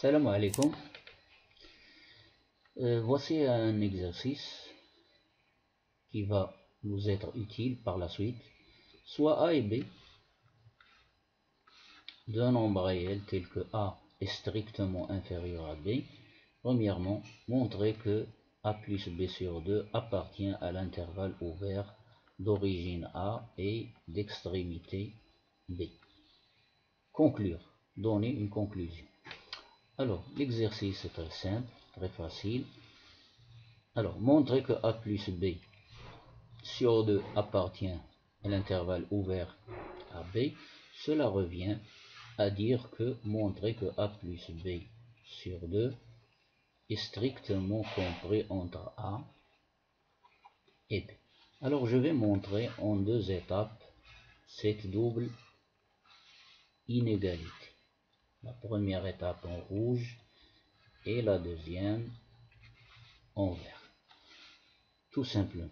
Salam alaikum. Voici un exercice qui va nous être utile par la suite. Soit A et B d'un nombre réel tel que A est strictement inférieur à B. Premièrement, montrer que A plus B sur 2 appartient à l'intervalle ouvert d'origine A et d'extrémité B. Conclure, donner une conclusion. Alors, l'exercice est très simple, très facile. Alors, montrer que A plus B sur 2 appartient à l'intervalle ouvert à B, cela revient à dire que montrer que A plus B sur 2 est strictement compris entre A et B. Alors je vais montrer en deux étapes cette double inégalité. La première étape en rouge et la deuxième en vert. Tout simplement.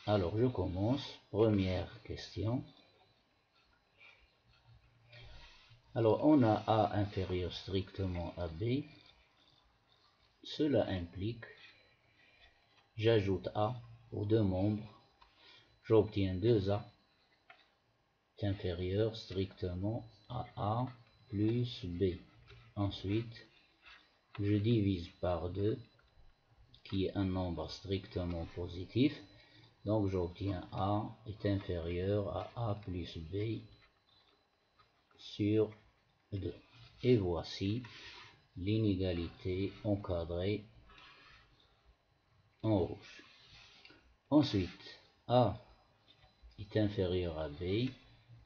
Alors je commence. Première question. Alors on a A inférieur strictement à B. Cela implique, j'ajoute A aux deux membres, j'obtiens 2A inférieur strictement à A plus B. Ensuite, je divise par 2, qui est un nombre strictement positif, donc j'obtiens A est inférieur à A plus B sur 2. Et voici l'inégalité encadrée en rouge. Ensuite, A est inférieur à B,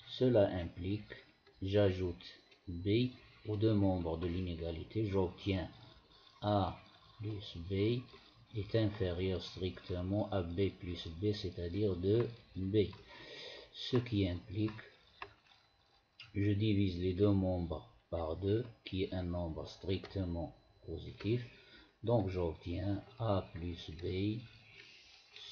cela implique, j'ajoute B aux deux membres de l'inégalité, j'obtiens A plus B est inférieur strictement à B plus B, c'est-à-dire de B. Ce qui implique, je divise les deux membres par 2, qui est un nombre strictement positif, donc j'obtiens A plus B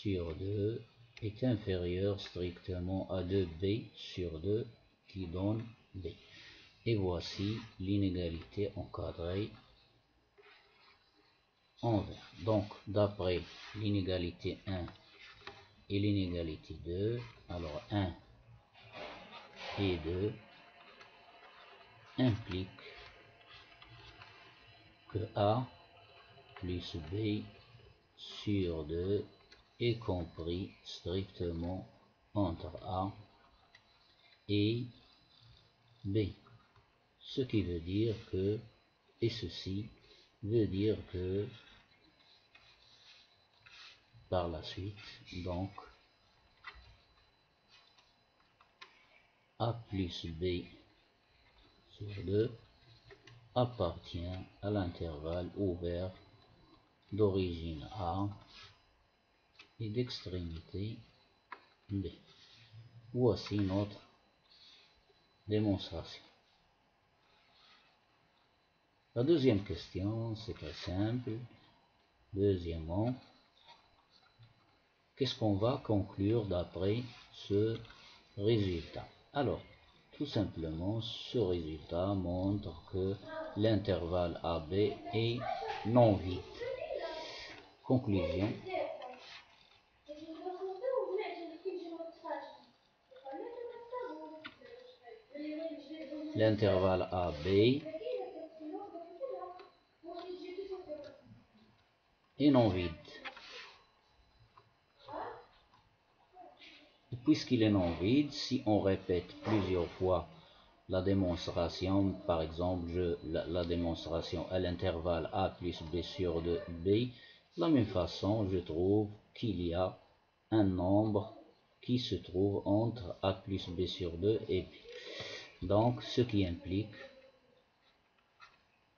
sur 2 est inférieur strictement à 2B sur 2 qui donne B. Et voici l'inégalité encadrée en vert. Donc d'après l'inégalité 1 et l'inégalité 2, alors 1 et 2 impliquent que A plus B sur 2 est compris strictement entre A et B. Ce qui veut dire que, et ceci veut dire que, par la suite, donc, A plus B sur 2 appartient à l'intervalle ouvert d'origine A et d'extrémité B. Voici notre démonstration. La deuxième question, c'est très simple. Deuxièmement, qu'est-ce qu'on va conclure d'après ce résultat? Alors, tout simplement, ce résultat montre que l'intervalle AB est non vide. Conclusion. L'intervalle AB est non vide. Puisqu'il est non vide, si on répète plusieurs fois la démonstration, par exemple, la démonstration à l'intervalle A plus B sur 2B, de la même façon, je trouve qu'il y a un nombre qui se trouve entre A plus B sur 2 et B. Donc, ce qui implique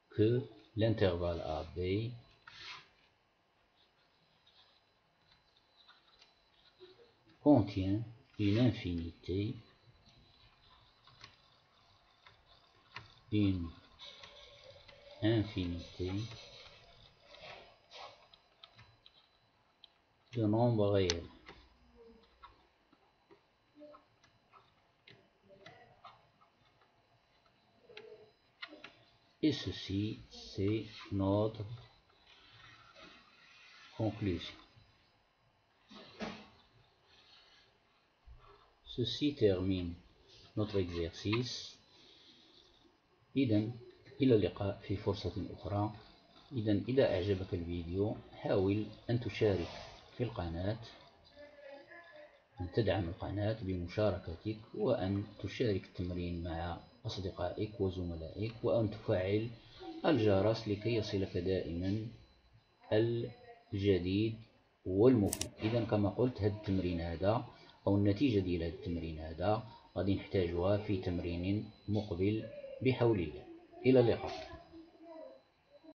que l'intervalle AB contient une infinité de nombres réels. Et ceci, c'est notre conclusion. Ceci termine notre exercice. إذن إلى اللقاء في فرصة أخرى. إذا أعجبك الفيديو حاول أن تشارك في القناة، أن تدعم القناة بمشاركتك، وأن تشارك التمرين مع أصدقائك وزملائك، وأن تفعل الجرس لكي يصلك دائما الجديد والمفيد. إذا كما قلت هذا التمرين هذا أو النتيجة ديال هذا التمرين هذا غادي نحتاجها في تمرين مقبل بحول الله. إلى اللقاء.